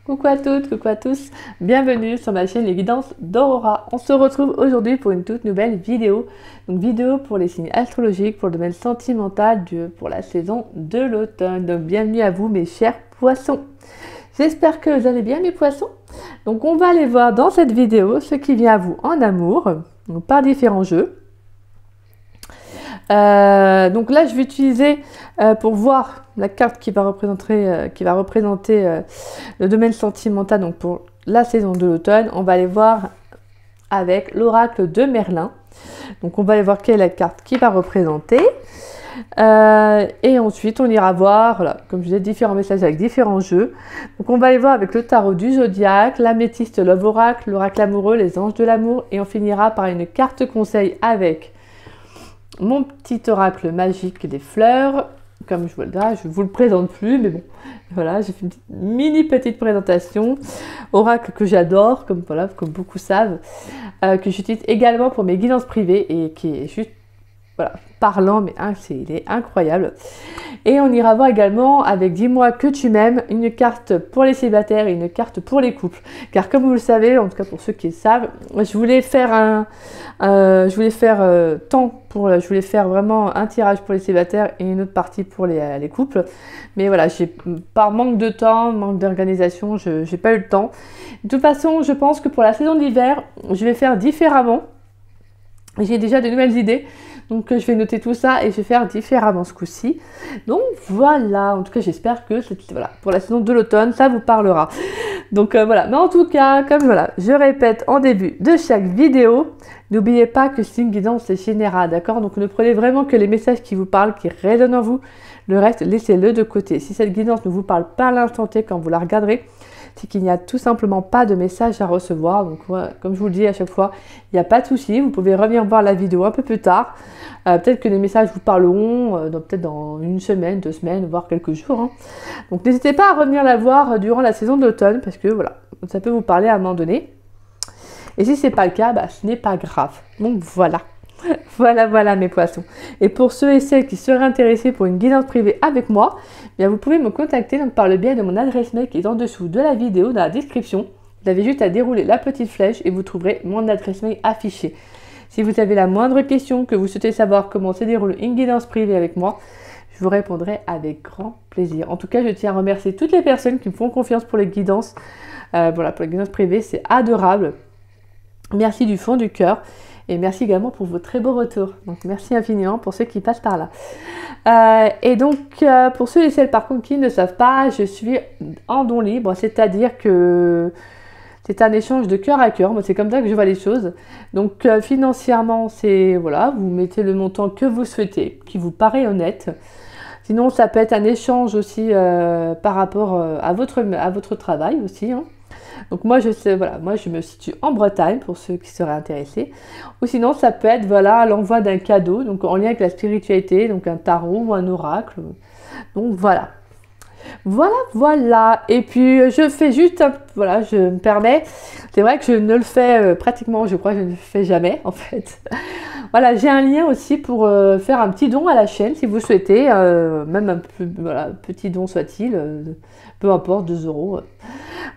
Coucou à toutes, coucou à tous, bienvenue sur ma chaîne Les Guidances d'Aurora. On se retrouve aujourd'hui pour une toute nouvelle vidéo. Donc vidéo pour les signes astrologiques, pour le domaine sentimental, pour la saison de l'automne. Donc bienvenue à vous mes chers poissons. J'espère que vous allez bien mes poissons. Donc on va aller voir dans cette vidéo ce qui vient à vous en amour, donc par différents jeux. Donc là je vais utiliser pour voir la carte qui va représenter, le domaine sentimental, donc pour la saison de l'automne. On va aller voir avec l'oracle de Merlin. Donc on va aller voir quelle est la carte qui va représenter. Et ensuite on ira voir, voilà, comme je disais, différents messages avec différents jeux. Donc on va aller voir avec le tarot du zodiaque, l'améthyste Love Oracle, l'oracle amoureux, les anges de l'amour, et on finira par une carte conseil avec mon petit oracle magique des fleurs. Comme je vous le présente plus, mais bon, voilà, j'ai fait une petite présentation. Oracle que j'adore, comme beaucoup savent, que j'utilise également pour mes guidances privées et qui est juste, voilà, parlant, mais il est incroyable. Et on ira voir également avec Dis-moi que tu m'aimes, une carte pour les célibataires et une carte pour les couples. Car comme vous le savez, en tout cas pour ceux qui le savent, je voulais faire vraiment un tirage pour les célibataires et une autre partie pour les couples. Mais voilà, par manque de temps, manque d'organisation, je n'ai pas eu le temps. De toute façon, je pense que pour la saison d'hiver, je vais faire différemment. J'ai déjà de nouvelles idées. Donc je vais noter tout ça et je vais faire différemment ce coup-ci. Donc voilà, en tout cas j'espère que voilà, pour la saison de l'automne, ça vous parlera. Donc voilà, mais en tout cas, comme voilà, je répète en début de chaque vidéo, n'oubliez pas que c'est une guidance générale, d'accord? Donc ne prenez vraiment que les messages qui vous parlent, qui résonnent en vous. Le reste, laissez-le de côté. Si cette guidance ne vous parle pas à l'instant T quand vous la regarderez, c'est qu'il n'y a tout simplement pas de message à recevoir. Donc voilà, comme je vous le dis à chaque fois, il n'y a pas de souci, vous pouvez revenir voir la vidéo un peu plus tard. Peut-être que les messages vous parleront peut-être dans une semaine, 2 semaines, voire quelques jours, hein. Donc n'hésitez pas à revenir la voir durant la saison d'automne, parce que voilà, ça peut vous parler à un moment donné. Et si ce n'est pas le cas, ce n'est pas grave. Donc voilà. Voilà mes poissons. Et pour ceux et celles qui seraient intéressés pour une guidance privée avec moi, bien vous pouvez me contacter donc par le biais de mon adresse mail qui est en dessous de la vidéo, dans la description. Vous avez juste à dérouler la petite flèche et vous trouverez mon adresse mail affichée. Si vous avez la moindre question, que vous souhaitez savoir comment se déroule une guidance privée avec moi, je vous répondrai avec grand plaisir. En tout cas, je tiens à remercier toutes les personnes qui me font confiance pour les guidances. Voilà, pour les guidances privées, c'est adorable. Merci du fond du cœur. Et merci également pour vos très beaux retours. Donc merci infiniment pour ceux qui passent par là. Et donc pour ceux et celles par contre qui ne savent pas, je suis en don libre, c'est-à-dire que c'est un échange de cœur à cœur. Moi c'est comme ça que je vois les choses. Donc financièrement c'est voilà, vous mettez le montant que vous souhaitez, qui vous paraît honnête. Sinon ça peut être un échange aussi par rapport à votre travail aussi, hein. Donc moi je me situe en Bretagne pour ceux qui seraient intéressés. Ou sinon ça peut être voilà l'envoi d'un cadeau, donc en lien avec la spiritualité, donc un tarot ou un oracle. Donc voilà. Voilà. Et puis je fais juste, voilà, je me permets. C'est vrai que je ne le fais pratiquement, je crois que je ne le fais jamais en fait. Voilà, j'ai un lien aussi pour faire un petit don à la chaîne si vous souhaitez, même un petit don soit-il, peu importe, 2 €.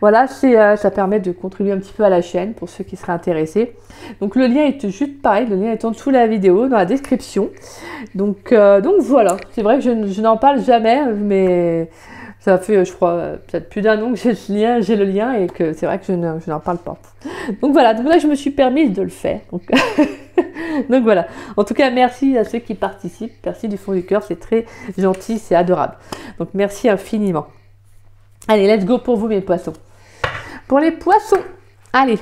Voilà, ça permet de contribuer un petit peu à la chaîne pour ceux qui seraient intéressés. Donc le lien est juste pareil, le lien est en dessous de la vidéo, dans la description. Donc voilà, c'est vrai que je n'en parle jamais, mais ça fait, je crois, peut-être plus d'1 an que j'ai le lien et que c'est vrai que je n'en parle pas. Donc voilà, donc là je me suis permise de le faire. Donc voilà, en tout cas merci à ceux qui participent, merci du fond du cœur, c'est très gentil, c'est adorable. Donc merci infiniment. Allez, let's go pour vous mes poissons. Pour les poissons, allez,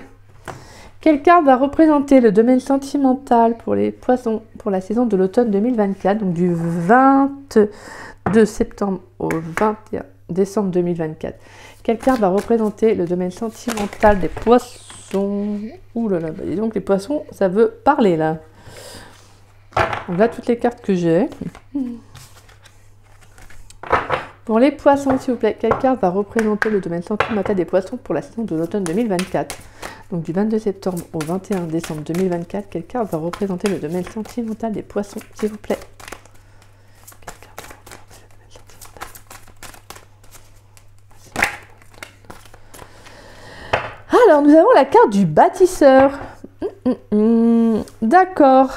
quelle carte va représenter le domaine sentimental pour les poissons pour la saison de l'automne 2024, donc du 22 septembre au 21 décembre 2024. Quelle carte va représenter le domaine sentimental des poissons? Ouh là là, dis donc les poissons, ça veut parler là. Donc là, toutes les cartes que j'ai. Pour les poissons, s'il vous plaît, quelle carte va représenter le domaine sentimental des poissons pour la saison de l'automne 2024? Donc du 22 septembre au 21 décembre 2024, quelle carte va représenter le domaine sentimental des poissons, s'il vous plaît? Quelle carte va représenter le domaine sentimental? Alors, nous avons la carte du bâtisseur. D'accord.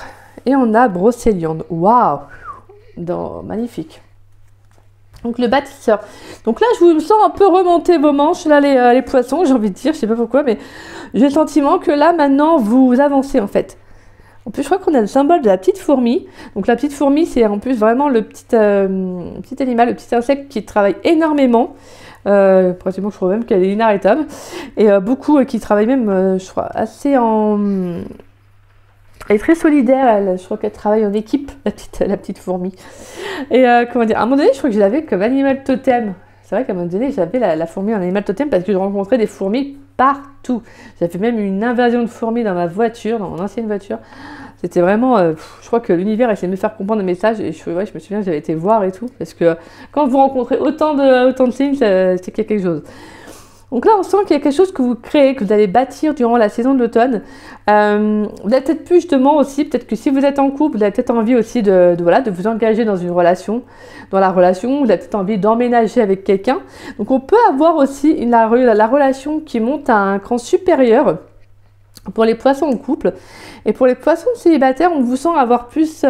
Et on a Brocéliande. Waouh! Magnifique. Donc, le bâtisseur. Donc là, je vous sens un peu remonter vos manches, là, les poissons, j'ai envie de dire. Je sais pas pourquoi, mais j'ai le sentiment que là, maintenant, vous avancez, en fait. En plus, je crois qu'on a le symbole de la petite fourmi. Donc, la petite fourmi, c'est en plus vraiment le petit animal, le petit insecte qui travaille énormément. Pratiquement, je crois même qu'elle est inarrêtable. Et beaucoup qui travaillent même, je crois, assez en... Elle est très solidaire, je crois qu'elle travaille en équipe, la petite fourmi. Et comment dire, à un moment donné, je crois que je l'avais comme animal totem. C'est vrai qu'à un moment donné, j'avais la fourmi en animal totem parce que je rencontrais des fourmis partout. J'avais même une invasion de fourmis dans ma voiture, dans mon ancienne voiture. C'était vraiment, je crois que l'univers essayait de me faire comprendre un message. Et je me souviens que j'avais été voir et tout. Parce que quand vous rencontrez autant de signes, c'est quelque chose. Donc là, on sent qu'il y a quelque chose que vous créez, que vous allez bâtir durant la saison de l'automne. Vous avez peut-être plus justement aussi, peut-être que si vous êtes en couple, vous avez peut-être envie aussi de vous engager dans une relation. Dans la relation, vous avez peut-être envie d'emménager avec quelqu'un. Donc on peut avoir aussi la relation qui monte à un cran supérieur pour les poissons en couple. Et pour les poissons célibataires, on vous sent avoir plus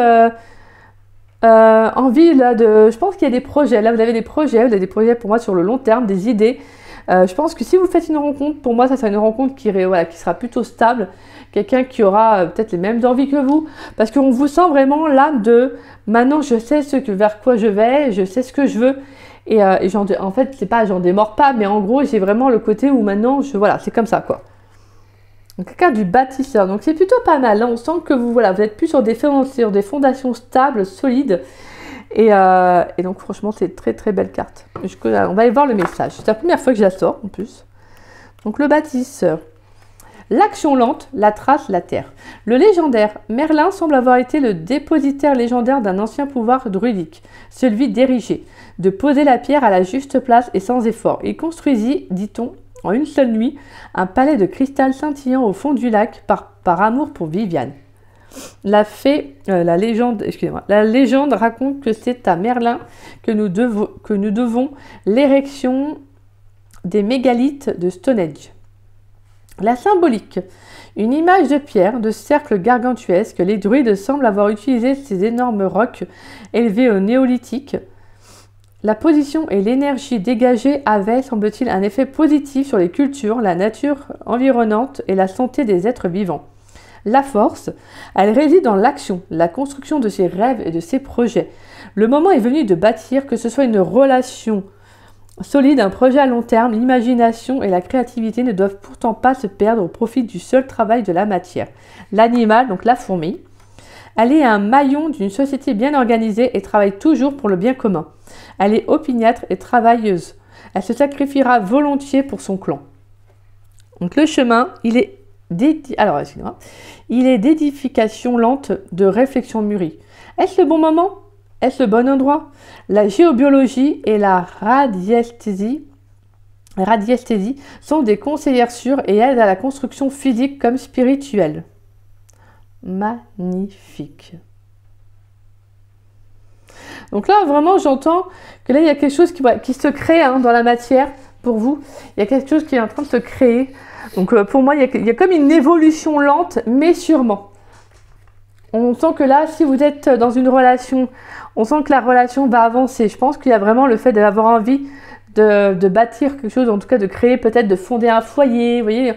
envie là de... Je pense qu'il y a des projets. Là, vous avez des projets pour moi sur le long terme, des idées. Je pense que si vous faites une rencontre, pour moi, ça sera une rencontre qui sera plutôt stable. Quelqu'un qui aura peut-être les mêmes envies que vous. Parce qu'on vous sent vraiment là de... Maintenant, je sais vers quoi je vais, je sais ce que je veux. Et en fait, c'est pas j'en démords pas, mais en gros, j'ai vraiment le côté où maintenant, voilà, c'est comme ça, quoi. Donc, quelqu'un du bâtisseur. Donc, c'est plutôt pas mal. Là, on sent que vous êtes plus sur des fondations stables, solides. Et donc, franchement, c'est une très, très belle carte. On va aller voir le message. C'est la première fois que je la sors, en plus. Donc, le bâtisseur. L'action lente, la trace, la terre. Le légendaire Merlin semble avoir été le dépositaire légendaire d'un ancien pouvoir druidique, celui d'ériger, de poser la pierre à la juste place et sans effort. Il construisit, dit-on, en une seule nuit, un palais de cristal scintillant au fond du lac par amour pour Viviane. La légende raconte que c'est à Merlin que nous devons l'érection des mégalithes de Stonehenge. La symbolique. Une image de pierre, de cercle gargantuesque. Les druides semblent avoir utilisé ces énormes rocs élevés au néolithique. La position et l'énergie dégagée avaient, semble-t-il, un effet positif sur les cultures, la nature environnante et la santé des êtres vivants. La force, elle réside dans l'action, la construction de ses rêves et de ses projets. Le moment est venu de bâtir, que ce soit une relation solide, un projet à long terme, l'imagination et la créativité ne doivent pourtant pas se perdre au profit du seul travail de la matière. L'animal, donc la fourmi, elle est un maillon d'une société bien organisée et travaille toujours pour le bien commun. Elle est opiniâtre et travailleuse. Elle se sacrifiera volontiers pour son clan. Donc le chemin, il est d'édification lente, de réflexion mûrie. Est-ce le bon moment? Est-ce le bon endroit? La géobiologie et la radiesthésie sont des conseillères sûres et aident à la construction physique comme spirituelle. Magnifique. Donc là, vraiment, j'entends que là, il y a quelque chose qui se crée dans la matière pour vous. Il y a quelque chose qui est en train de se créer. Donc pour moi, il y a comme une évolution lente, mais sûrement. On sent que là, si vous êtes dans une relation, on sent que la relation va avancer. Je pense qu'il y a vraiment le fait d'avoir envie de bâtir quelque chose, en tout cas de créer, peut-être de fonder un foyer. Vous voyez,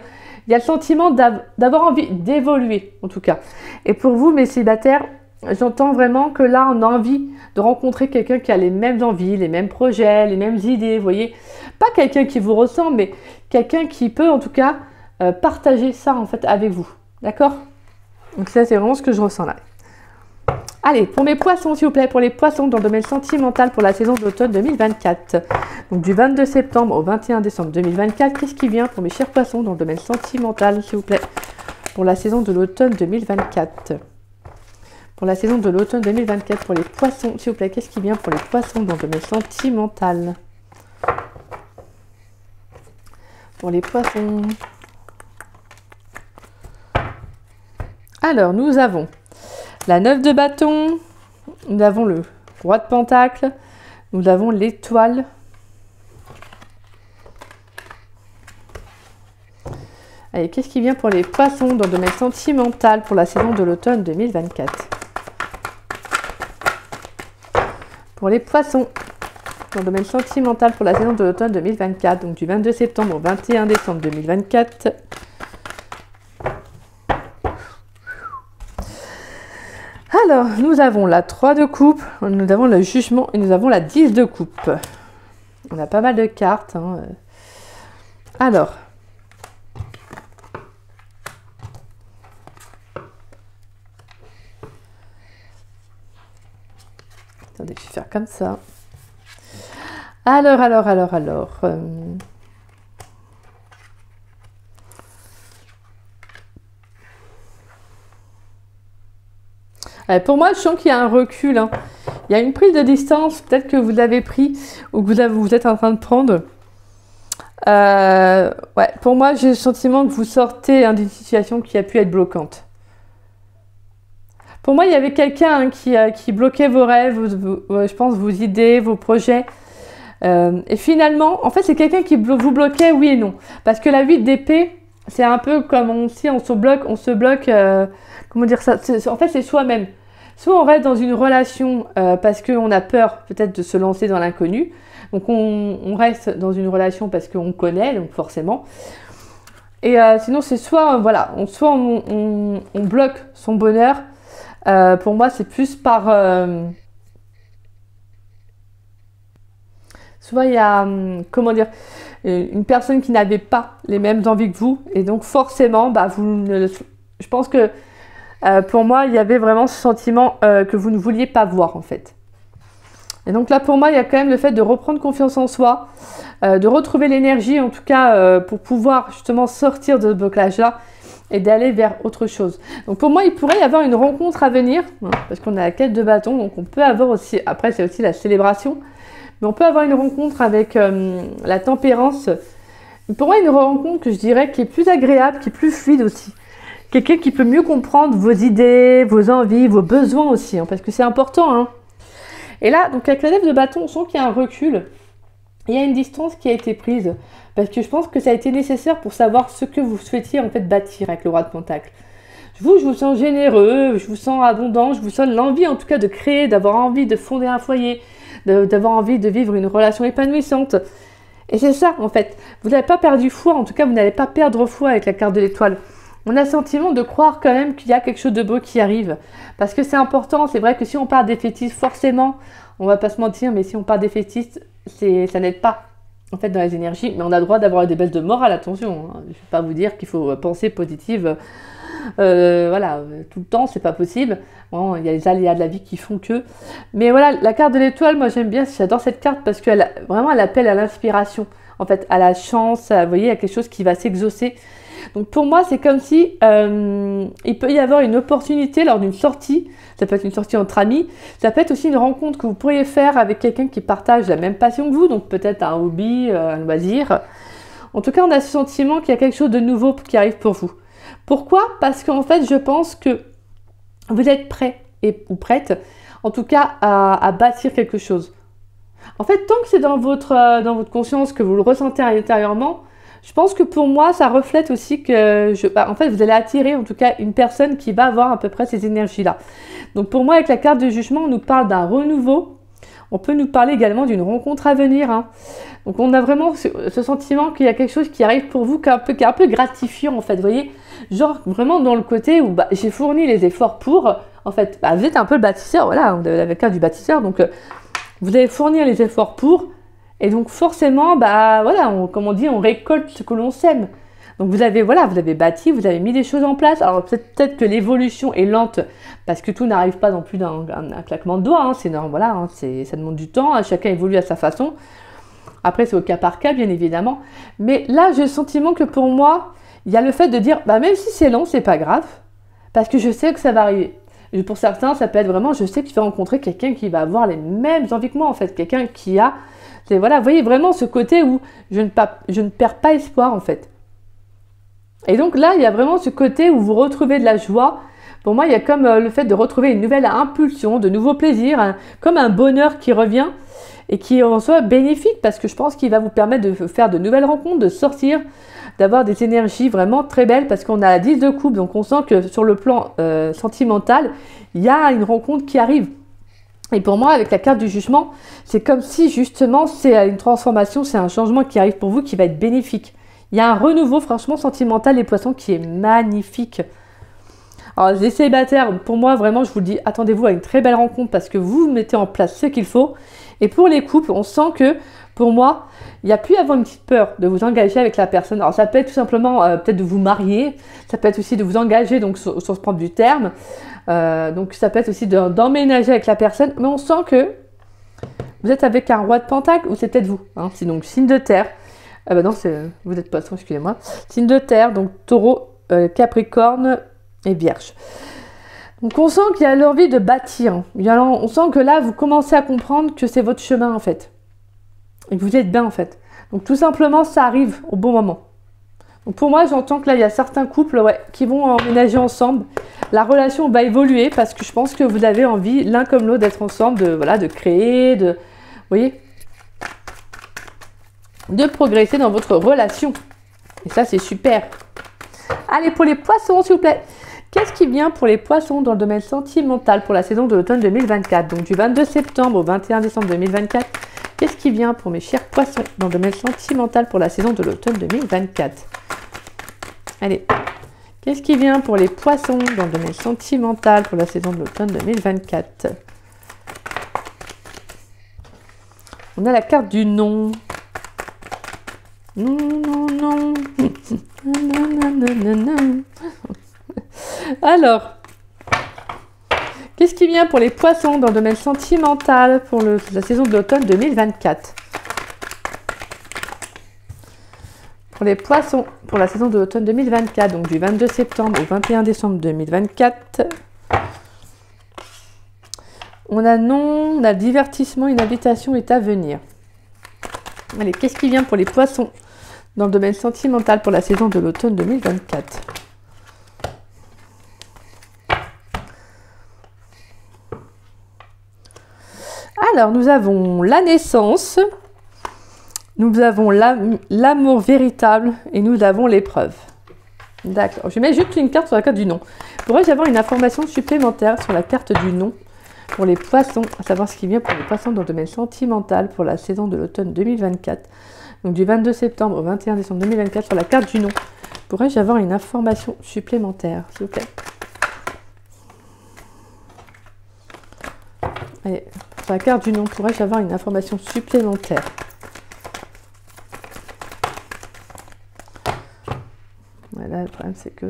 il y a le sentiment d'avoir envie d'évoluer, en tout cas. Et pour vous, mes célibataires, j'entends vraiment que là, on a envie de rencontrer quelqu'un qui a les mêmes envies, les mêmes projets, les mêmes idées, vous voyez. Pas quelqu'un qui vous ressemble, mais quelqu'un qui peut, en tout cas, partager ça, en fait, avec vous. D'accord? Donc ça, c'est vraiment ce que je ressens là. Allez, pour mes poissons, s'il vous plaît, pour les poissons dans le domaine sentimental pour la saison d'automne 2024. Donc du 22 septembre au 21 décembre 2024, qu'est-ce qui vient pour mes chers poissons dans le domaine sentimental, s'il vous plaît, pour la saison de l'automne 2024. Pour la saison de l'automne 2024, pour les poissons, s'il vous plaît, qu'est-ce qui vient pour les poissons dans le domaine sentimental? Pour les poissons. Alors, nous avons la 9 de bâton, nous avons le roi de pentacle, nous avons l'étoile, Allez, qu'est-ce qui vient pour les poissons dans le domaine sentimental pour la saison de l'automne 2024? Pour les poissons, dans le domaine sentimental pour la saison de l'automne 2024, donc du 22 septembre au 21 décembre 2024. Alors, nous avons la 3 de coupe, nous avons le jugement et nous avons la 10 de coupe. On a pas mal de cartes. Hein. Alors, attendez, je vais faire comme ça. Alors. Pour moi, je sens qu'il y a un recul. Hein. Il y a une prise de distance, peut-être que vous l'avez pris ou que vous êtes en train de prendre. Ouais, pour moi, j'ai le sentiment que vous sortez d'une situation qui a pu être bloquante. Pour moi, il y avait quelqu'un qui bloquait vos rêves, je pense, vos idées, vos projets. Et finalement, en fait, c'est quelqu'un qui vous bloquait, oui et non. Parce que la 8 d'épée, c'est un peu comme si on se bloque, comment dire ça? En fait, c'est soi-même. Soit on reste dans une relation parce qu'on a peur peut-être de se lancer dans l'inconnu. Donc, on reste dans une relation parce qu'on connaît, donc forcément. Et sinon, c'est soit, voilà, on bloque son bonheur. Pour moi, c'est plus par... soit il y a, comment dire, une personne qui n'avait pas les mêmes envies que vous. Et donc, forcément, bah, je pense que pour moi, il y avait vraiment ce sentiment que vous ne vouliez pas voir, en fait. Et donc là, pour moi, il y a quand même le fait de reprendre confiance en soi, de retrouver l'énergie, en tout cas, pour pouvoir justement sortir de ce blocage-là et d'aller vers autre chose. Donc pour moi, il pourrait y avoir une rencontre à venir, hein, parce qu'on a la quête de bâton, donc on peut avoir aussi, après c'est aussi la célébration, mais on peut avoir une rencontre avec la tempérance. Pour moi, une rencontre que je dirais qui est plus agréable, qui est plus fluide aussi. Quelqu'un qui peut mieux comprendre vos idées, vos envies, vos besoins aussi, hein, parce que c'est important, hein. Et là, donc avec la 9 de bâton, on sent qu'il y a un recul. Il y a une distance qui a été prise. Parce que je pense que ça a été nécessaire pour savoir ce que vous souhaitiez en fait bâtir avec le roi de Pentacle. Je vous sens généreux, je vous sens abondant, je vous sens l'envie en tout cas de créer, d'avoir envie de fonder un foyer, d'avoir envie de vivre une relation épanouissante. Et c'est ça en fait. Vous n'avez pas perdu foi, en tout cas vous n'allez pas perdre foi avec la carte de l'étoile. On a le sentiment de croire quand même qu'il y a quelque chose de beau qui arrive. Parce que c'est important, c'est vrai que si on part défaitiste, forcément, on va pas se mentir, mais si on part défaitiste, ça n'aide pas en fait dans les énergies. Mais on a le droit d'avoir des baisses de morale, attention. Hein. Je ne vais pas vous dire qu'il faut penser positive voilà, tout le temps, c'est pas possible. Bon, il y a les aléas de la vie qui font que. Mais voilà, la carte de l'étoile, moi j'aime bien, j'adore cette carte parce qu'elle vraiment elle appelle à l'inspiration, en fait, à la chance, vous voyez, à quelque chose qui va s'exaucer. Donc pour moi, c'est comme si il peut y avoir une opportunité lors d'une sortie. Ça peut être une sortie entre amis. Ça peut être aussi une rencontre que vous pourriez faire avec quelqu'un qui partage la même passion que vous. Donc peut-être un hobby, un loisir. En tout cas, on a ce sentiment qu'il y a quelque chose de nouveau qui arrive pour vous. Pourquoi? Parce qu'en fait, je pense que vous êtes prêt ou prête, en tout cas, à bâtir quelque chose. En fait, tant que c'est dans votre conscience, que vous le ressentez intérieurement, je pense que pour moi, ça reflète aussi que, en fait, vous allez attirer en tout cas une personne qui va avoir à peu près ces énergies-là. Donc pour moi, avec la carte de jugement, on nous parle d'un renouveau. On peut nous parler également d'une rencontre à venir. Hein. Donc on a vraiment ce sentiment qu'il y a quelque chose qui arrive pour vous qui est un peu gratifiant en fait. Vous voyez, genre vraiment dans le côté où j'ai fourni les efforts pour. En fait, vous êtes un peu le bâtisseur, voilà, vous avez la carte du bâtisseur. Donc vous allez fournir les efforts pour. Et donc forcément, voilà, comme on dit, on récolte ce que l'on sème. Donc vous avez bâti, vous avez mis des choses en place. Alors peut-être que l'évolution est lente parce que tout n'arrive pas non plus d'un claquement de doigts. Hein, c'est normal, voilà, hein, ça demande du temps. Hein, chacun évolue à sa façon. Après c'est au cas par cas bien évidemment. Mais là j'ai le sentiment que pour moi, il y a le fait de dire, même si c'est long, c'est pas grave, parce que je sais que ça va arriver. Et pour certains, ça peut être vraiment, je sais que je vais rencontrer quelqu'un qui va avoir les mêmes envies que moi en fait, quelqu'un qui a voilà, vous voyez vraiment ce côté où je ne perds pas espoir en fait. Et donc là, il y a vraiment ce côté où vous retrouvez de la joie. Pour moi, il y a comme le fait de retrouver une nouvelle impulsion, de nouveaux plaisirs, comme un bonheur qui revient et qui en soit bénéfique parce que je pense qu'il va vous permettre de faire de nouvelles rencontres, de sortir, d'avoir des énergies vraiment très belles parce qu'on a la 10 de coupe, donc on sent que sur le plan sentimental, il y a une rencontre qui arrive. Et pour moi, avec la carte du jugement, c'est comme si justement c'est une transformation, c'est un changement qui arrive pour vous qui va être bénéfique. Il y a un renouveau franchement sentimental les poissons qui est magnifique. Alors les célibataires, pour moi vraiment, je vous le dis, attendez-vous à une très belle rencontre parce que vous mettez en place ce qu'il faut. Et pour les couples, on sent que pour moi, il n'y a plus à avoir une petite peur de vous engager avec la personne. Alors ça peut être tout simplement peut-être de vous marier, ça peut être aussi de vous engager donc sur ce plan du terme. Donc ça peut être aussi d'emménager avec la personne, mais on sent que vous êtes avec un roi de pentacle ou c'est peut-être vous. Hein, c'est donc signe de terre. Non, vous êtes poisson, excusez-moi. Signe de terre, donc taureau, capricorne et vierge. Donc on sent qu'il y a l'envie de bâtir. On sent que là, vous commencez à comprendre que c'est votre chemin en fait. Et que vous êtes bien en fait. Donc tout simplement, ça arrive au bon moment. Donc pour moi, j'entends que là, il y a certains couples qui vont emménager ensemble. La relation va évoluer parce que je pense que vous avez envie, l'un comme l'autre, d'être ensemble, de créer, vous voyez, de progresser dans votre relation. Et ça, c'est super. Allez, pour les poissons, s'il vous plaît. Qu'est-ce qui vient pour les poissons dans le domaine sentimental pour la saison de l'automne 2024? Donc du 22 septembre au 21 décembre 2024. Qu'est-ce qui vient pour mes chers poissons dans le domaine sentimental pour la saison de l'automne 2024? Allez, qu'est-ce qui vient pour les poissons dans le domaine sentimental pour la saison de l'automne 2024? On a la carte du non. Non, non, non. Non, non, non, non, non. Alors, qu'est-ce qui vient pour les poissons dans le domaine sentimental pour la saison de l'automne 2024? Pour les poissons, pour la saison de l'automne 2024, donc du 22 septembre au 21 décembre 2024. On a non, on a divertissement, une invitation est à venir. Allez, qu'est-ce qui vient pour les poissons dans le domaine sentimental pour la saison de l'automne 2024? Alors, nous avons la naissance, nous avons l'amour véritable et nous avons l'épreuve. D'accord. Je mets juste une carte sur la carte du non. Pourrais-je avoir une information supplémentaire sur la carte du non pour les poissons, à savoir ce qui vient pour les poissons dans le domaine sentimental pour la saison de l'automne 2024. Donc du 22 septembre au 21 décembre 2024 sur la carte du non. Pourrais-je avoir une information supplémentaire, s'il vous plaît? Allez, sur la carte du non, pourrais-je avoir une information supplémentaire? Voilà, le problème c'est que...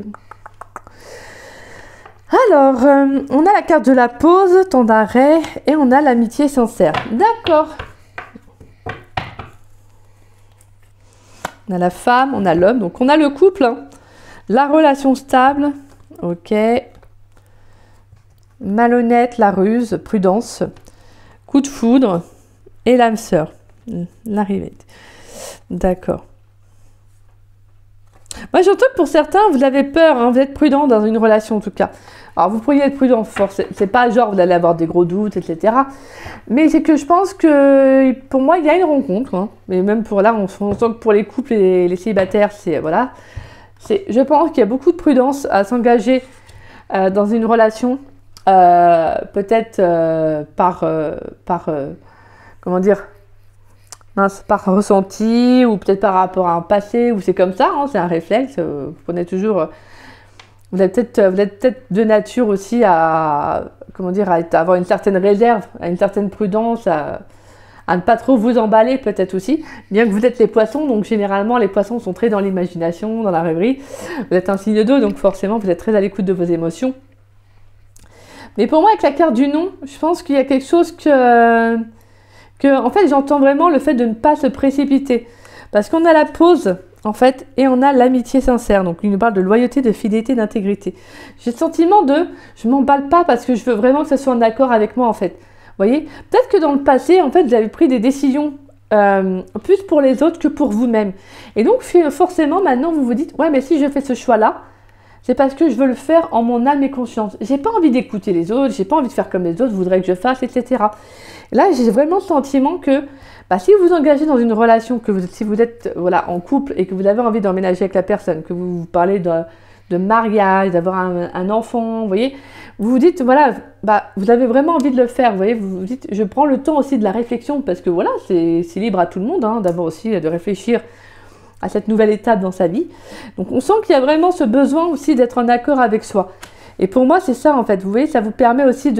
Alors, on a la carte de la pause, temps d'arrêt, et on a l'amitié sincère. D'accord. On a la femme, on a l'homme, donc on a le couple, hein. La relation stable, ok. Malhonnête, la ruse, prudence, coup de foudre, et l'âme sœur, l'arrivée. D'accord. Moi, j'entends que pour certains, vous avez peur, hein, vous êtes prudent dans une relation en tout cas. Alors, vous pourriez être prudent, c'est pas genre vous allez avoir des gros doutes, etc. Mais c'est que je pense que, pour moi, il y a une rencontre. Hein. Mais même pour là, on sent que pour les couples et les célibataires, c'est, voilà. Je pense qu'il y a beaucoup de prudence à s'engager dans une relation, peut-être comment dire, mince, par ressenti ou peut-être par rapport à un passé où c'est comme ça, hein, c'est un réflexe. Vous prenez toujours... Vous êtes peut-être de nature aussi à, comment dire, à avoir une certaine réserve, à une certaine prudence, à ne pas trop vous emballer peut-être aussi. Bien que vous êtes les poissons, donc généralement les poissons sont très dans l'imagination, dans la rêverie. Vous êtes un signe d'eau, donc forcément vous êtes très à l'écoute de vos émotions. Mais pour moi, avec la carte du non, je pense qu'il y a quelque chose que en fait, j'entends vraiment le fait de ne pas se précipiter. Parce qu'on a la pause, en fait, et on a l'amitié sincère. Donc, il nous parle de loyauté, de fidélité, d'intégrité. J'ai le sentiment je m'emballe pas parce que je veux vraiment que ce soit en accord avec moi, en fait. Vous voyez? Peut-être que dans le passé, en fait, vous avez pris des décisions plus pour les autres que pour vous-même. Et donc, forcément, maintenant, vous vous dites, ouais, mais si je fais ce choix-là, c'est parce que je veux le faire en mon âme et conscience. J'ai pas envie d'écouter les autres, j'ai pas envie de faire comme les autres voudraient que je fasse, etc. Là, j'ai vraiment le sentiment que si vous vous engagez dans une relation, si vous êtes en couple et que vous avez envie d'emménager avec la personne, que vous parlez de mariage, d'avoir un enfant, vous voyez, vous vous dites, vous avez vraiment envie de le faire, vous voyez, vous vous dites, je prends le temps aussi de la réflexion, parce que c'est libre à tout le monde, d'avoir aussi de réfléchir à cette nouvelle étape dans sa vie. Donc on sent qu'il y a vraiment ce besoin aussi d'être en accord avec soi. Et pour moi, c'est ça en fait, vous voyez, ça vous permet aussi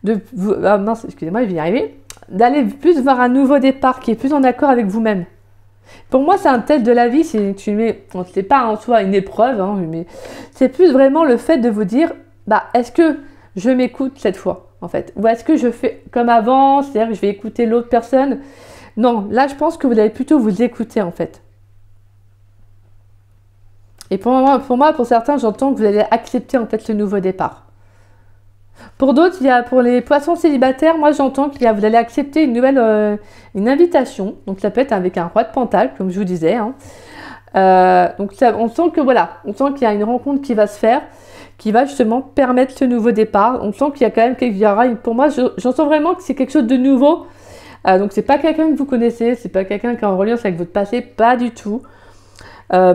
excusez-moi, je vais y arriver, d'aller plus vers un nouveau départ qui est plus en accord avec vous-même. Pour moi, c'est un test de la vie, c'est pas en soi une épreuve, mais c'est plus vraiment le fait de vous dire, est-ce que je m'écoute cette fois, en fait, ou est-ce que je fais comme avant, c'est-à-dire que je vais écouter l'autre personne. Non, là, je pense que vous allez plutôt vous écouter, en fait. Et pour moi, pour certains, j'entends que vous allez accepter, en fait, ce nouveau départ. Pour d'autres, pour les poissons célibataires, moi j'entends vous allez accepter une invitation. Donc ça peut être avec un roi de Pentacle, comme je vous disais. Donc on sent qu'il y a une rencontre qui va se faire, qui va justement permettre ce nouveau départ. On sent qu'il y a quand même pour moi, j'entends vraiment que c'est quelque chose de nouveau. Donc c'est pas quelqu'un que vous connaissez, c'est pas quelqu'un qui est en reliance avec votre passé, pas du tout.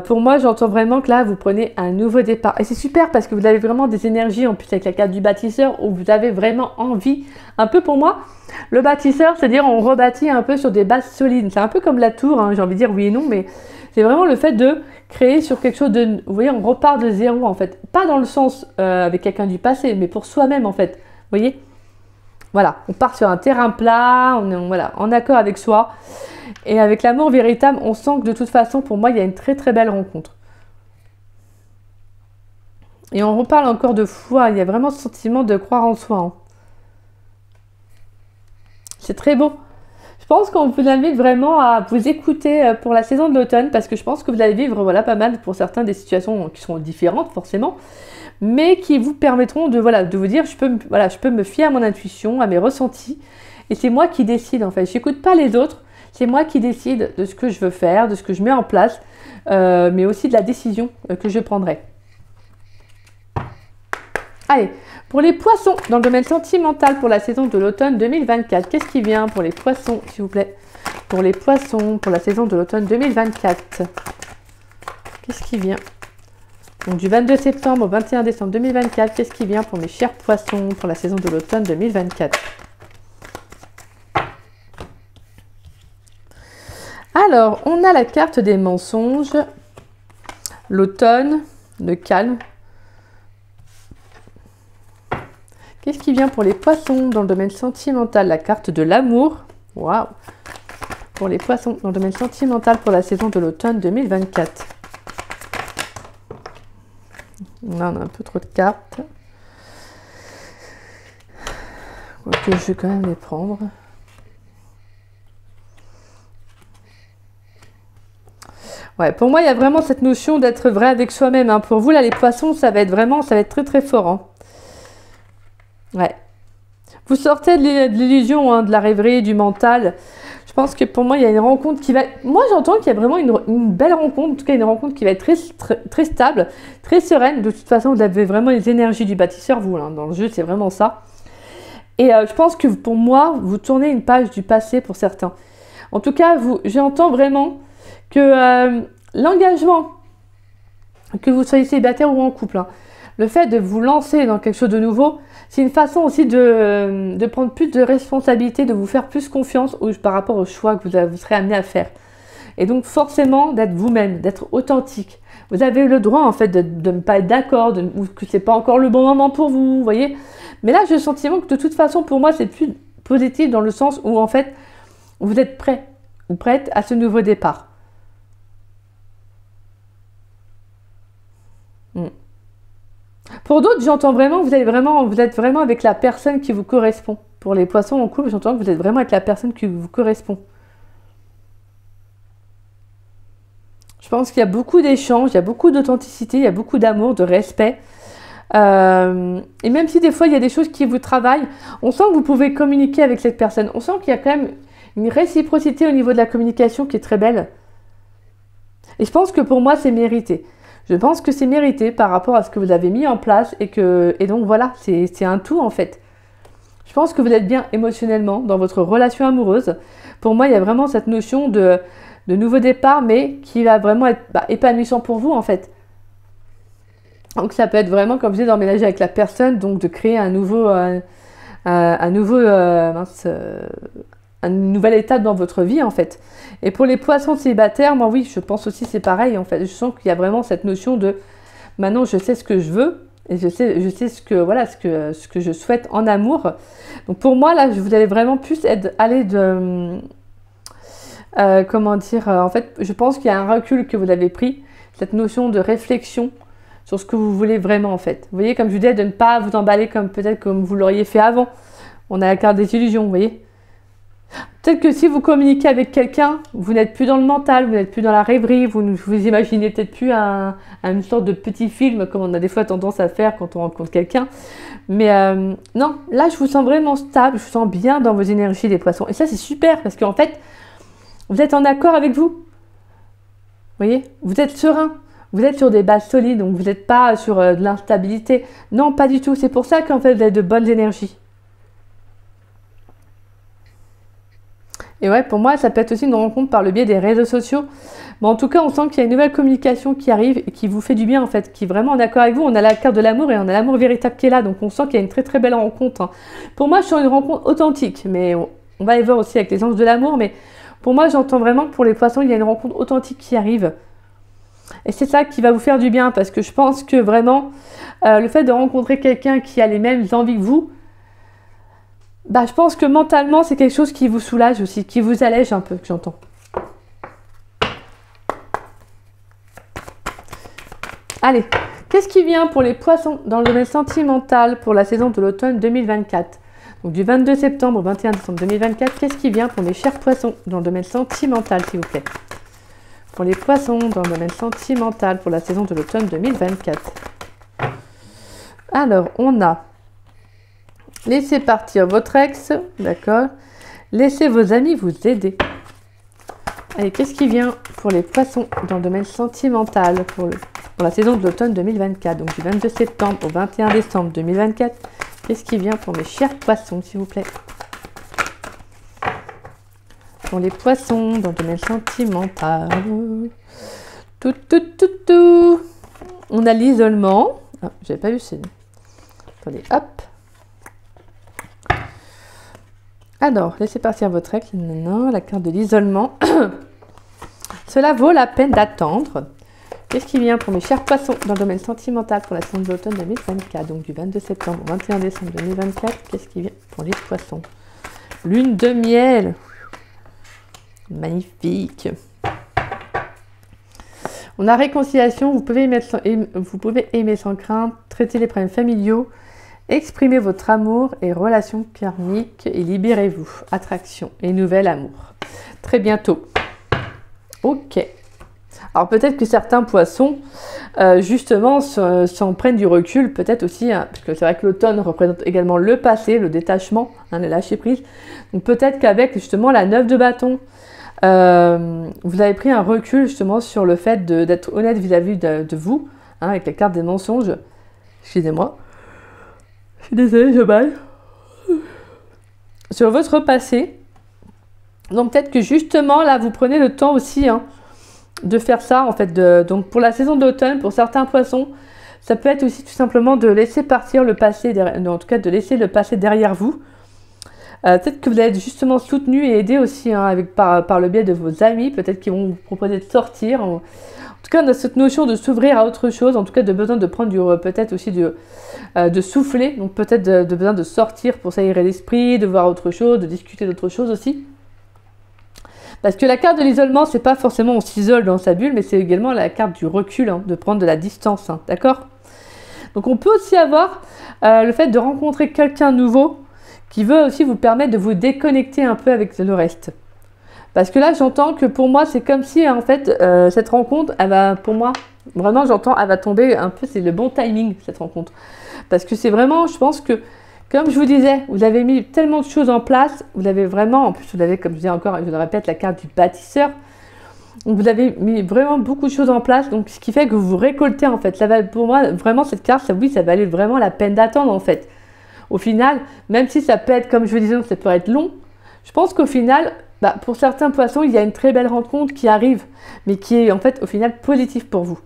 Pour moi, j'entends vraiment que là, vous prenez un nouveau départ. Et c'est super parce que vous avez vraiment des énergies, en plus avec la carte du bâtisseur, où vous avez vraiment envie. Un peu pour moi, le bâtisseur, c'est-à-dire on rebâtit un peu sur des bases solides. C'est un peu comme la tour, j'ai envie de dire oui et non, mais c'est vraiment le fait de créer sur quelque chose de... Vous voyez, on repart de zéro, en fait. Pas dans le sens avec quelqu'un du passé, mais pour soi-même, en fait. Vous voyez ? Voilà, on part sur un terrain plat, on est en accord avec soi. Et avec l'amour véritable, on sent que de toute façon, pour moi, il y a une très très belle rencontre. Et on reparle encore de foi, il y a vraiment ce sentiment de croire en soi. C'est très beau. Je pense qu'on vous invite vraiment à vous écouter pour la saison de l'automne, parce que je pense que vous allez vivre pas mal pour certains des situations qui sont différentes forcément, mais qui vous permettront de vous dire, je peux me fier à mon intuition, à mes ressentis, et c'est moi qui décide en fait. Je n'écoute pas les autres. C'est moi qui décide de ce que je veux faire, de ce que je mets en place, mais aussi de la décision que je prendrai. Allez, pour les poissons, dans le domaine sentimental pour la saison de l'automne 2024, qu'est-ce qui vient pour les poissons, s'il vous plaît? Pour les poissons, pour la saison de l'automne 2024. Qu'est-ce qui vient? Donc du 22 septembre au 21 décembre 2024, qu'est-ce qui vient pour mes chers poissons pour la saison de l'automne 2024? Alors, on a la carte des mensonges, l'automne, le calme. Qu'est-ce qui vient pour les poissons dans le domaine sentimental? La carte de l'amour. Waouh! Pour les poissons dans le domaine sentimental pour la saison de l'automne 2024. Là, on a un peu trop de cartes. Quoique je vais quand même les prendre. Ouais, pour moi, il y a vraiment cette notion d'être vrai avec soi-même. Pour vous, là, les poissons, ça va être très, très fort. Ouais. Vous sortez de l'illusion, de la rêverie, du mental. Je pense que pour moi, il y a une rencontre qui va... Moi, j'entends qu'il y a vraiment une belle rencontre, en tout cas une rencontre qui va être très, très, très stable, très sereine. De toute façon, vous avez vraiment les énergies du bâtisseur, vous, là, dans le jeu, c'est vraiment ça. Et je pense que pour moi, vous tournez une page du passé pour certains. En tout cas, j'entends vraiment que l'engagement, que vous soyez célibataire ou en couple, le fait de vous lancer dans quelque chose de nouveau, c'est une façon aussi de prendre plus de responsabilité, de vous faire plus confiance par rapport au choix que vous serez amené à faire. Et donc forcément d'être vous-même, d'être authentique. Vous avez le droit en fait de ne pas être d'accord, ou que c'est pas encore le bon moment pour vous, vous voyez. Mais là j'ai le sentiment que de toute façon pour moi c'est plus positif dans le sens où en fait vous êtes prêt ou prête à ce nouveau départ. Pour d'autres, j'entends vraiment que vous êtes vraiment avec la personne qui vous correspond. Pour les poissons en couple, j'entends que vous êtes vraiment avec la personne qui vous correspond. Je pense qu'il y a beaucoup d'échanges, il y a beaucoup d'authenticité, il y a beaucoup d'amour, de respect. Et même si des fois il y a des choses qui vous travaillent, on sent que vous pouvez communiquer avec cette personne. On sent qu'il y a quand même une réciprocité au niveau de la communication qui est très belle. Et je pense que pour moi, c'est mérité. Je pense que c'est mérité par rapport à ce que vous avez mis en place et donc voilà, c'est un tout en fait. Je pense que vous êtes bien émotionnellement dans votre relation amoureuse. Pour moi, il y a vraiment cette notion de nouveau départ, mais qui va vraiment être épanouissant pour vous en fait. Donc ça peut être vraiment, comme je disais, d'emménager avec la personne, donc de créer une nouvelle étape dans votre vie en fait. Et pour les poissons célibataires, moi oui, je pense aussi c'est pareil en fait. Je sens qu'il y a vraiment cette notion de maintenant je sais ce que je veux et je sais ce que voilà ce que je souhaite en amour. Donc pour moi là, vous allez vraiment plus aller de comment dire, en fait, je pense qu'il y a un recul que vous avez pris, cette notion de réflexion sur ce que vous voulez vraiment en fait. Vous voyez, comme je vous disais, de ne pas vous emballer comme peut-être comme vous l'auriez fait avant. On a la carte des illusions, vous voyez. Peut-être que si vous communiquez avec quelqu'un, vous n'êtes plus dans le mental, vous n'êtes plus dans la rêverie, vous imaginez peut-être plus une sorte de petit film comme on a des fois tendance à faire quand on rencontre quelqu'un. Mais non, là je vous sens vraiment stable, je vous sens bien dans vos énergies les poissons. Et ça c'est super parce qu'en fait, vous êtes en accord avec vous. Vous voyez, vous êtes serein. Vous êtes sur des bases solides, donc vous n'êtes pas sur de l'instabilité. Non, pas du tout. C'est pour ça qu'en fait, vous avez de bonnes énergies. Et ouais, pour moi, ça peut être aussi une rencontre par le biais des réseaux sociaux. Mais en tout cas, on sent qu'il y a une nouvelle communication qui arrive et qui vous fait du bien, en fait, qui est vraiment en accord avec vous. On a la carte de l'amour et on a l'amour véritable qui est là. Donc, on sent qu'il y a une très, très belle rencontre. Hein. Pour moi, je suis sur une rencontre authentique. Mais on va aller voir aussi avec les anges de l'amour. Mais pour moi, j'entends vraiment que pour les poissons, il y a une rencontre authentique qui arrive. Et c'est ça qui va vous faire du bien parce que je pense que vraiment, le fait de rencontrer quelqu'un qui a les mêmes envies que vous, je pense que mentalement, c'est quelque chose qui vous soulage aussi, qui vous allège un peu, que j'entends. Allez, qu'est-ce qui vient pour les poissons dans le domaine sentimental pour la saison de l'automne 2024 ? Donc du 22 septembre au 21 décembre 2024, qu'est-ce qui vient pour mes chers poissons dans le domaine sentimental, s'il vous plaît ? Pour les poissons dans le domaine sentimental pour la saison de l'automne 2024. Alors, on a laissez partir votre ex, d'accord. Laissez vos amis vous aider. Allez, qu'est-ce qui vient pour les poissons dans le domaine sentimental pour la saison de l'automne 2024, donc du 22 septembre au 21 décembre 2024. Qu'est-ce qui vient pour mes chers poissons, s'il vous plaît? Pour les poissons dans le domaine sentimental. Tout. On a l'isolement. Ah, j'avais pas vu ça. Attendez, hop. Alors, laissez partir votre ex. Non, la carte de l'isolement. Cela vaut la peine d'attendre. Qu'est-ce qui vient pour mes chers poissons dans le domaine sentimental pour la saison de l'automne 2024, donc du 22 septembre au 21 décembre 2024? Qu'est-ce qui vient pour les poissons? Lune de miel. Magnifique. On a réconciliation. Vous pouvez aimer sans crainte, traiter les problèmes familiaux, exprimer votre amour et relations karmiques et libérez-vous. Attraction et nouvel amour. Très bientôt. Ok. Alors peut-être que certains poissons, justement, s'en prennent du recul, peut-être aussi, hein, parce que c'est vrai que l'automne représente également le passé, le détachement, hein, le lâcher-prise. Donc peut-être qu'avec justement la 9 de bâton, vous avez pris un recul justement sur le fait d'être honnête vis-à-vis de vous, hein, avec la carte des mensonges. Excusez-moi. Je suis désolée, je baille. Sur votre passé. Donc peut-être que justement là, vous prenez le temps aussi, hein, de faire ça en fait. Donc pour la saison d'automne, pour certains poissons, ça peut être aussi tout simplement de laisser partir le passé, en tout cas de laisser le passé derrière vous. Peut-être que vous allez être justement soutenu et aidé aussi, hein, par le biais de vos amis, peut-être qu'ils vont vous proposer de sortir. En tout cas, on a cette notion de s'ouvrir à autre chose, en tout cas de besoin de prendre peut-être aussi de souffler, donc peut-être de besoin de sortir pour s'aérer l'esprit, de voir autre chose, de discuter d'autre chose aussi. Parce que la carte de l'isolement, c'est pas forcément on s'isole dans sa bulle, mais c'est également la carte du recul, hein, de prendre de la distance, hein, d'accord? Donc on peut aussi avoir le fait de rencontrer quelqu'un nouveau qui veut aussi vous permettre de vous déconnecter un peu avec le reste. Parce que là, j'entends que pour moi, c'est comme si, en fait, cette rencontre, elle va, pour moi, vraiment, j'entends, elle va tomber un peu, c'est le bon timing, cette rencontre. Parce que c'est vraiment, je pense que, comme je vous disais, vous avez mis tellement de choses en place, vous avez vraiment, en plus, vous avez, comme je dis encore, je le répète, la carte du bâtisseur. Donc vous avez mis vraiment beaucoup de choses en place, donc ce qui fait que vous récoltez en fait. Ça va, pour moi, vraiment cette carte, oui, ça valait vraiment la peine d'attendre en fait. Au final, même si ça peut être, comme je vous disais, ça peut être long, je pense qu'au final, pour certains poissons, il y a une très belle rencontre qui arrive, mais qui est en fait au final positive pour vous.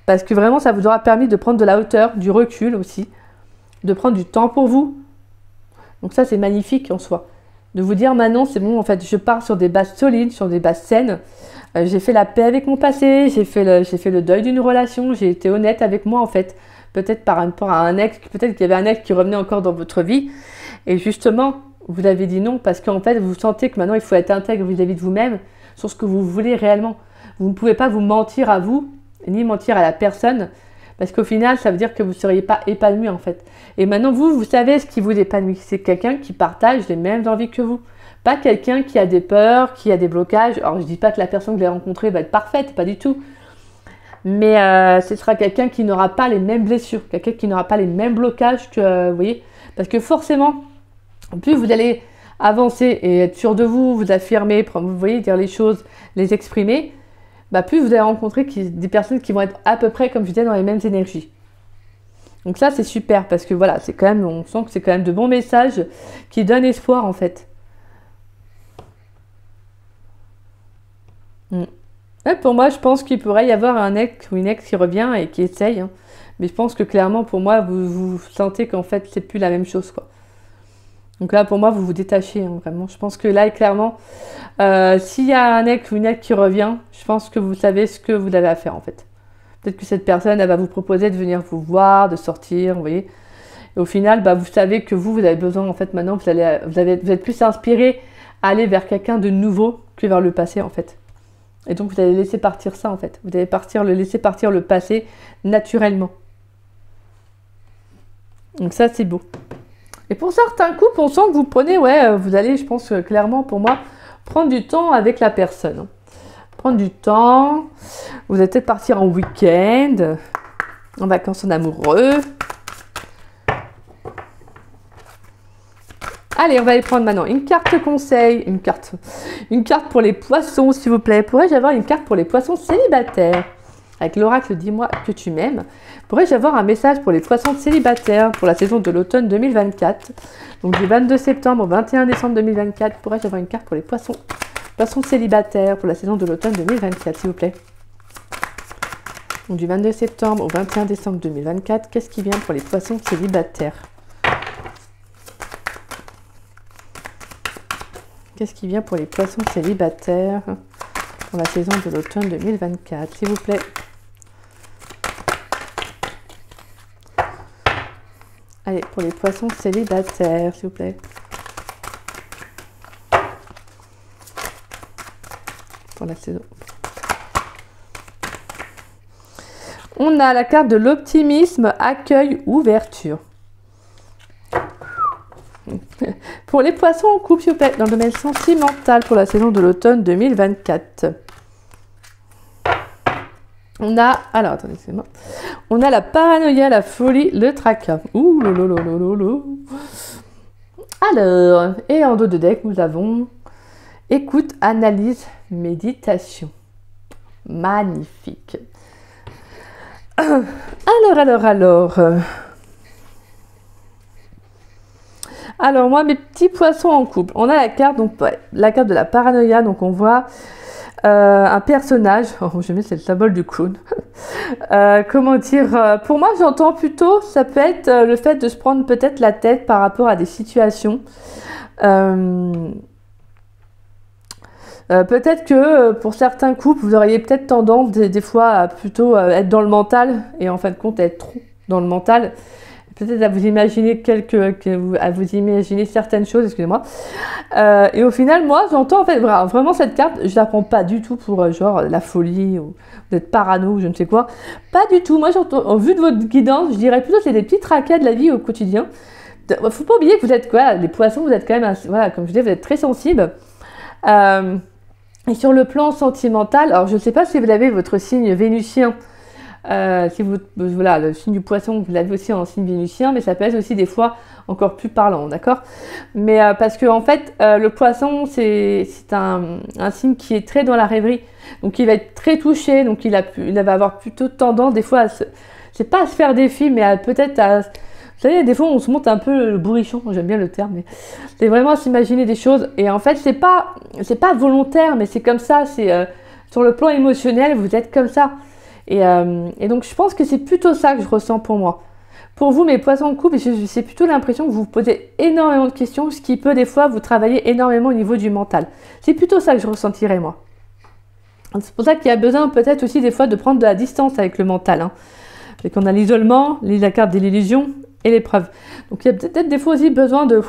Parce que vraiment, ça vous aura permis de prendre de la hauteur, du recul aussi, de prendre du temps pour vous. Donc ça, c'est magnifique en soi. De vous dire maintenant, c'est bon, en fait, je pars sur des bases solides, sur des bases saines. J'ai fait la paix avec mon passé, j'ai fait le deuil d'une relation, j'ai été honnête avec moi en fait. Peut-être par rapport à un ex, peut-être qu'il y avait un ex qui revenait encore dans votre vie. Et justement, vous avez dit non parce qu'en fait, vous sentez que maintenant, il faut être intègre vis-à-vis de vous-même sur ce que vous voulez réellement. Vous ne pouvez pas vous mentir à vous, ni mentir à la personne, parce qu'au final, ça veut dire que vous ne seriez pas épanoui en fait. Et maintenant, vous savez ce qui vous épanouit. C'est quelqu'un qui partage les mêmes envies que vous. Pas quelqu'un qui a des peurs, qui a des blocages. Alors, je ne dis pas que la personne que vous allez rencontrer va être parfaite, pas du tout. Mais ce sera quelqu'un qui n'aura pas les mêmes blessures, quelqu'un qui n'aura pas les mêmes blocages que, vous voyez. Parce que forcément, plus vous allez avancer et être sûr de vous, vous affirmer, vous voyez, dire les choses, les exprimer, plus vous allez rencontrer des personnes qui vont être à peu près, comme je disais, dans les mêmes énergies. Donc ça, c'est super parce que voilà, c'est quand même, on sent que c'est quand même de bons messages qui donnent espoir en fait. Ouais, pour moi, je pense qu'il pourrait y avoir un ex ou une ex qui revient et qui essaye. Hein. Mais je pense que clairement, pour moi, vous sentez qu'en fait, c'est plus la même chose, quoi. Donc là, pour moi, vous vous détachez, hein, vraiment. Je pense que là, clairement, s'il y a un ex ou une ex qui revient, je pense que vous savez ce que vous avez à faire, en fait. Peut-être que cette personne, elle va vous proposer de venir vous voir, de sortir, vous voyez. Et au final, vous savez que vous avez besoin, en fait, maintenant, vous êtes plus inspiré à aller vers quelqu'un de nouveau que vers le passé, en fait. Et donc, vous allez laisser partir ça, en fait. Vous allez laisser partir le passé naturellement. Donc ça, c'est beau. Et pour certains couples, on sent que vous prenez, vous allez, je pense, clairement, pour moi, prendre du temps avec la personne. Prendre du temps. Vous allez peut-être partir en week-end, en vacances en amoureux. Allez, on va aller prendre maintenant une carte conseil, une carte pour les poissons, s'il vous plaît. Pourrais-je avoir une carte pour les poissons célibataires? Avec l'oracle, dis-moi que tu m'aimes. Pourrais-je avoir un message pour les poissons célibataires pour la saison de l'automne 2024? Donc du 22 septembre au 21 décembre 2024, pourrais-je avoir une carte pour les poissons célibataires pour la saison de l'automne 2024, s'il vous plaît? Donc du 22 septembre au 21 décembre 2024, qu'est-ce qui vient pour les poissons célibataires? Qu'est-ce qui vient pour les poissons célibataires pour la saison de l'automne 2024, s'il vous plaît? Allez, pour les poissons célibataires, s'il vous plaît. Pour la saison. On a la carte de l'optimisme, accueil, ouverture. Pour les poissons en couple, s'il vous plaît, dans le domaine sentimental pour la saison de l'automne 2024. On a, alors attendez, c'est moi. On a la paranoïa, la folie, le tracas. Ouh, lolo. Alors, et en dos de deck, nous avons écoute, analyse, méditation. Magnifique. Alors, moi, mes petits poissons en couple. On a la carte, donc la carte de la paranoïa. Donc, on voit un personnage. Oh, je mets, c'est le symbole du clown. Comment dire? Pour moi, j'entends plutôt, ça peut être le fait de se prendre peut-être la tête par rapport à des situations. Peut-être que pour certains couples, vous auriez peut-être tendance des fois à plutôt être dans le mental et en fin de compte être trop dans le mental. Peut-être à vous imaginer certaines choses, excusez-moi. Et au final, moi, j'entends en fait vraiment cette carte, je la prends pas du tout pour genre la folie ou d'être parano ou je ne sais quoi. Pas du tout. Moi, j'entends, en vue de votre guidance, je dirais plutôt que c'est des petits tracas de la vie au quotidien. Faut pas oublier que vous êtes quoi, les poissons, vous êtes quand même, voilà, comme je disais, vous êtes très sensibles. Et sur le plan sentimental, alors je ne sais pas si vous avez votre signe vénusien Si vous, voilà, le signe du poisson, vous l'avez aussi en signe vénusien, mais ça peut être aussi des fois encore plus parlant, d'accord? Mais parce que en fait, le poisson, c'est un signe qui est très dans la rêverie. Donc il va être très touché, donc il va avoir plutôt tendance des fois c'est pas à se faire des films, mais peut-être à... Vous savez, des fois, on se monte un peu le bourrichon, j'aime bien le terme, mais c'est vraiment à s'imaginer des choses. Et en fait, c'est pas volontaire, mais c'est comme ça. C'est sur le plan émotionnel, vous êtes comme ça. Et donc, je pense que c'est plutôt ça que je ressens pour moi. Pour vous, mes poissons en couple, c'est plutôt l'impression que vous vous posez énormément de questions, ce qui peut des fois vous travailler énormément au niveau du mental. C'est plutôt ça que je ressentirais, moi. C'est pour ça qu'il y a besoin peut-être aussi des fois de prendre de la distance avec le mental. Hein. Et qu'on a l'isolement, la carte de l'illusion et l'épreuve. Donc il y a peut-être des fois aussi besoin de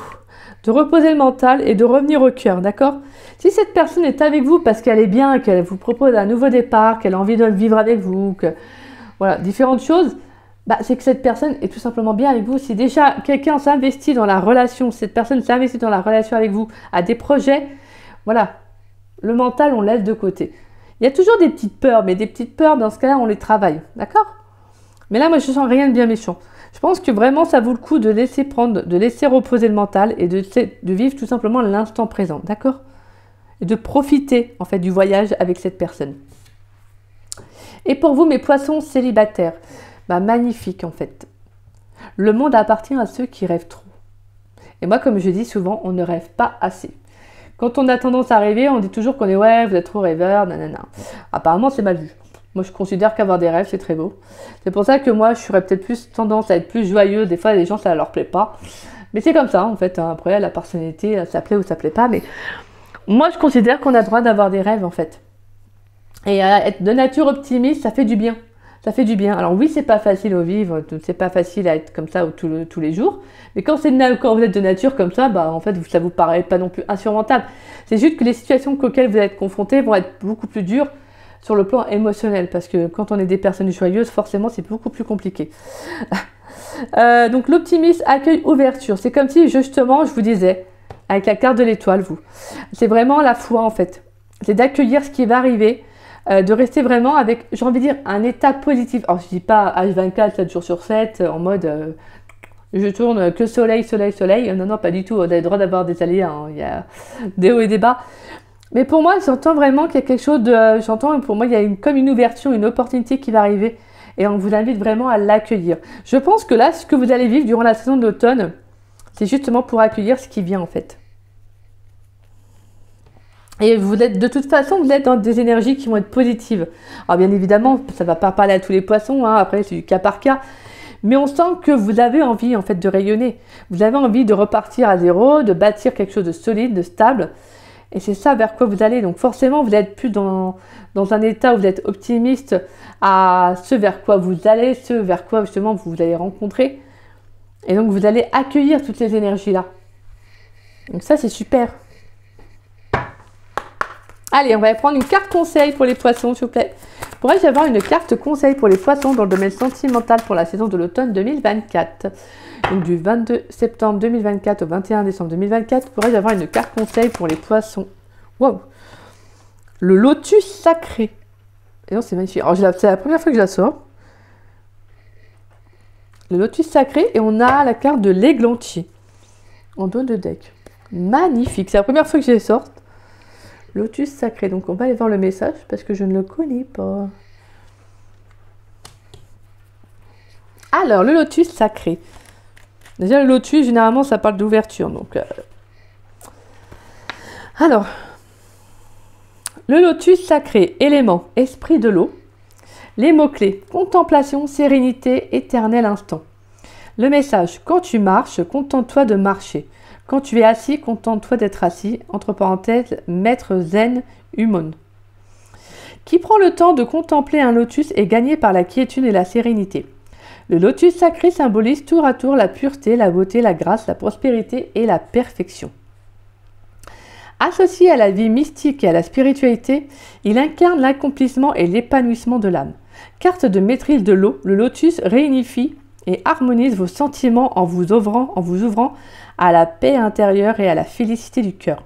reposer le mental et de revenir au cœur, d'accord? Si cette personne est avec vous parce qu'elle est bien, qu'elle vous propose un nouveau départ, qu'elle a envie de vivre avec vous, que voilà, différentes choses, bah, c'est que cette personne est tout simplement bien avec vous. Si déjà quelqu'un s'investit dans la relation, cette personne s'investit dans la relation avec vous, a des projets, voilà, le mental on laisse de côté. Il y a toujours des petites peurs, mais des petites peurs dans ce cas-là on les travaille, d'accord? Mais là moi je sens rien de bien méchant. Je pense que vraiment, ça vaut le coup de laisser prendre, de laisser reposer le mental et de vivre tout simplement l'instant présent, d'accord? Et de profiter, en fait, du voyage avec cette personne. Et pour vous, mes poissons célibataires, bah, magnifique, en fait. Le monde appartient à ceux qui rêvent trop. Et moi, comme je dis souvent, on ne rêve pas assez. Quand on a tendance à rêver, on dit toujours qu'on est « ouais, vous êtes trop rêveur, nanana ». Apparemment, c'est mal vu. Moi, je considère qu'avoir des rêves, c'est très beau. C'est pour ça que moi, je serais peut-être plus tendance à être plus joyeuse. Des fois, les gens, ça leur plaît pas. Mais c'est comme ça, en fait. Après, la personnalité, ça plaît ou ça plaît pas. Mais moi, je considère qu'on a le droit d'avoir des rêves, en fait. Et être de nature optimiste, ça fait du bien. Ça fait du bien. Alors oui, c'est pas facile au vivre. C'est pas facile à être comme ça tous les jours. Mais quand vous êtes de nature comme ça, bah, en fait, ça vous paraît pas non plus insurmontable. C'est juste que les situations auxquelles vous êtes confrontés vont être beaucoup plus dures sur le plan émotionnel, parce que quand on est des personnes joyeuses, forcément, c'est beaucoup plus compliqué. Donc, l'optimisme, accueil, ouverture. C'est comme si, justement, je vous disais, avec la carte de l'étoile, c'est vraiment la foi, en fait. C'est d'accueillir ce qui va arriver, de rester vraiment avec, j'ai envie de dire, un état positif. Alors, je dis pas H24, 7 jours sur 7, en mode... je tourne que soleil, soleil, soleil. Non, non, pas du tout. On a le droit d'avoir des aléas. Hein. Il y a des hauts et des bas. Mais pour moi, j'entends vraiment qu'il y a quelque chose de... pour moi, il y a comme une ouverture, une opportunité qui va arriver. Et on vous invite vraiment à l'accueillir. Je pense que là, ce que vous allez vivre durant la saison de l'automne, c'est justement pour accueillir ce qui vient, en fait. Et de toute façon, vous êtes dans des énergies qui vont être positives. Alors, bien évidemment, ça ne va pas parler à tous les poissons. Hein. Après, c'est du cas par cas. Mais on sent que vous avez envie, en fait, de rayonner. Vous avez envie de repartir à zéro, de bâtir quelque chose de solide, de stable. Et c'est ça vers quoi vous allez. Donc forcément, vous n'êtes plus dans un état où vous êtes optimiste à ce vers quoi vous allez, ce vers quoi justement vous allez rencontrer. Et donc vous allez accueillir toutes ces énergies-là. Donc ça, c'est super. Allez, on va prendre une carte conseil pour les poissons, s'il vous plaît. Pourrais-je avoir une carte conseil pour les poissons dans le domaine sentimental pour la saison de l'automne 2024 ? Donc du 22 septembre 2024 au 21 décembre 2024, pourrais-je avoir une carte conseil pour les poissons? Wow! Le lotus sacré. Et non, c'est magnifique. Alors, c'est la première fois que je la sors. Le lotus sacré, et on a la carte de l'églantier en dos de deck. Magnifique. C'est la première fois que je les sors. Lotus sacré. Donc, on va aller voir le message parce que je ne le connais pas. Alors, le lotus sacré. Déjà, le lotus, généralement, ça parle d'ouverture. Donc, alors, le lotus sacré, élément, esprit de l'eau. Les mots-clés, contemplation, sérénité, éternel instant. Le message, quand tu marches, contente-toi de marcher. Quand tu es assis, contente-toi d'être assis. Entre parenthèses, maître zen, humon. Qui prend le temps de contempler un lotus est gagné par la quiétude et la sérénité. Le lotus sacré symbolise tour à tour la pureté, la beauté, la grâce, la prospérité et la perfection. Associé à la vie mystique et à la spiritualité, il incarne l'accomplissement et l'épanouissement de l'âme. Carte de maîtrise de l'eau, le lotus réunifie et harmonise vos sentiments en vous ouvrant à la paix intérieure et à la félicité du cœur.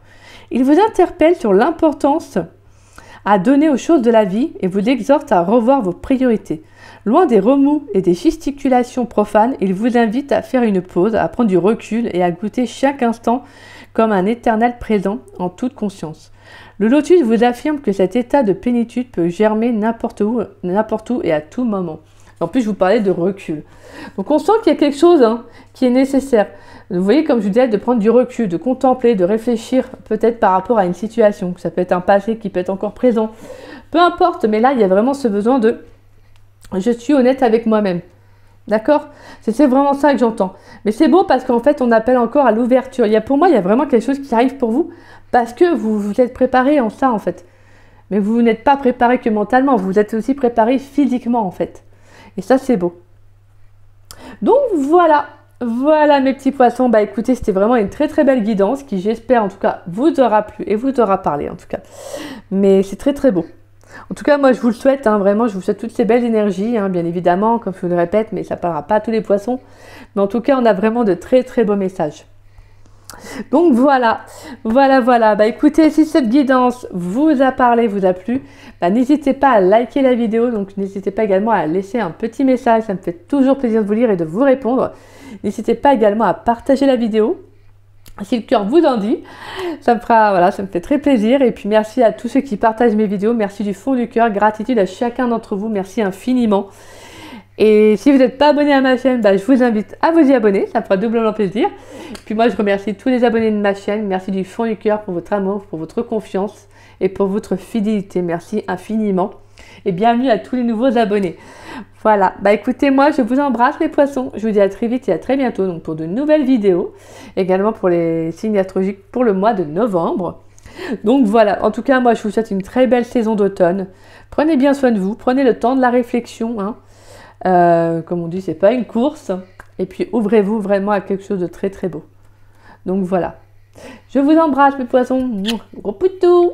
Il vous interpelle sur l'importance à donner aux choses de la vie et vous exhorte à revoir vos priorités. Loin des remous et des gesticulations profanes, il vous invite à faire une pause, à prendre du recul et à goûter chaque instant comme un éternel présent en toute conscience. Le lotus vous affirme que cet état de plénitude peut germer n'importe où et à tout moment. En plus, je vous parlais de recul. Donc on sent qu'il y a quelque chose qui est nécessaire. Vous voyez, comme je vous disais, de prendre du recul, de contempler, de réfléchir peut-être par rapport à une situation. Ça peut être un passé qui peut être encore présent. Peu importe, mais là, il y a vraiment ce besoin de « je suis honnête avec moi-même ». D'accord? C'est vraiment ça que j'entends. Mais c'est beau parce qu'en fait, on appelle encore à l'ouverture. Pour moi, il y a vraiment quelque chose qui arrive pour vous parce que vous vous êtes préparé en ça, en fait. Mais vous n'êtes pas préparé que mentalement, vous êtes aussi préparé physiquement, en fait. Et ça, c'est beau. Donc, voilà. Voilà, mes petits poissons. Bah, écoutez, c'était vraiment une très, très belle guidance qui, j'espère, en tout cas, vous aura plu et vous aura parlé, en tout cas. Mais c'est très, très beau. En tout cas, moi, je vous le souhaite, vraiment, je vous souhaite toutes ces belles énergies, bien évidemment, comme je vous le répète, mais ça ne parlera pas à tous les poissons. Mais en tout cas, on a vraiment de très, très beaux messages. Donc voilà. Bah écoutez, si cette guidance vous a parlé, vous a plu, bah, n'hésitez pas à liker la vidéo, donc n'hésitez pas également à laisser un petit message, ça me fait toujours plaisir de vous lire et de vous répondre. N'hésitez pas également à partager la vidéo. Si le cœur vous en dit, ça me fait très plaisir. Et puis merci à tous ceux qui partagent mes vidéos. Merci du fond du cœur. Gratitude à chacun d'entre vous. Merci infiniment. Et si vous n'êtes pas abonné à ma chaîne, bah, je vous invite à vous y abonner. Ça me fera doublement plaisir. Puis moi, je remercie tous les abonnés de ma chaîne. Merci du fond du cœur pour votre amour, pour votre confiance et pour votre fidélité. Merci infiniment. Et bienvenue à tous les nouveaux abonnés. Voilà, bah écoutez, moi je vous embrasse les poissons, je vous dis à très vite et à très bientôt donc pour de nouvelles vidéos, également pour les signes astrologiques pour le mois de novembre. Donc voilà, en tout cas moi je vous souhaite une très belle saison d'automne, prenez bien soin de vous, prenez le temps de la réflexion, comme on dit c'est pas une course, et puis ouvrez-vous vraiment à quelque chose de très très beau. Donc voilà, je vous embrasse mes poissons, gros poutou.